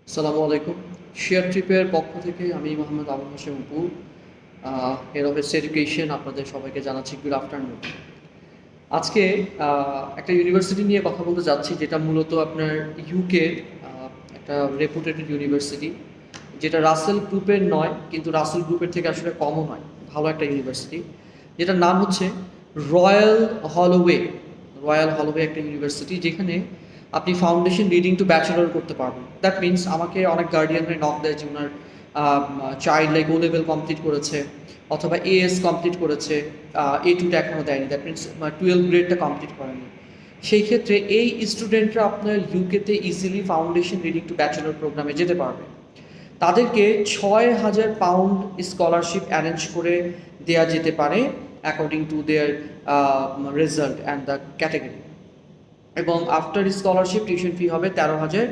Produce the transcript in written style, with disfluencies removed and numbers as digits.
আসসালামু আলাইকুম। শেয়ার ট্রিপের পক্ষ থেকে আমি Mohammad Abul Hashem Apu, head of education, আপনাদের সবাইকে জানাচ্ছি গুড আফটারনুন। আজকে একটা ইউনিভার্সিটি নিয়ে কথা বলতে যাচ্ছি, যেটা মূলত আপনার ইউকে একটা রেপুটেটেড ইউনিভার্সিটি, যেটা রাসেল গ্রুপের নয়, কিন্তু রাসেল গ্রুপের থেকে আসলে কমও নয়, ভালো একটা ইউনিভার্সিটি, যেটার নাম হচ্ছে রয়্যাল হলোওয়ে। রয়্যাল হলোওয়ে একটা ইউনিভার্সিটি, যেখানে আপনি ফাউন্ডেশন লিডিং টু ব্যাচেলর করতে পারবেন। দ্যাট মিনস আমাকে অনেক গার্ডিয়ানরা নক দেয় যে ওনার চাইল্ড লাইক ও লেভেল কমপ্লিট করেছে, অথবা এএস কমপ্লিট করেছে, A2টা এখনও দেয়নি, দ্যাট মিনস 12 গ্রেডটা কমপ্লিট করেনি। সেই ক্ষেত্রে এই স্টুডেন্টরা আপনার ইউকেতে easily foundation leading to bachelor প্রোগ্রামে যেতে পারবে। তাদেরকে 6,000 পাউন্ড স্কলারশিপ অ্যারেঞ্জ করে দেয়া যেতে পারে according to their result and the category. এবং আফটার স্কলারশিপ টিউশন ফি হবে 13,000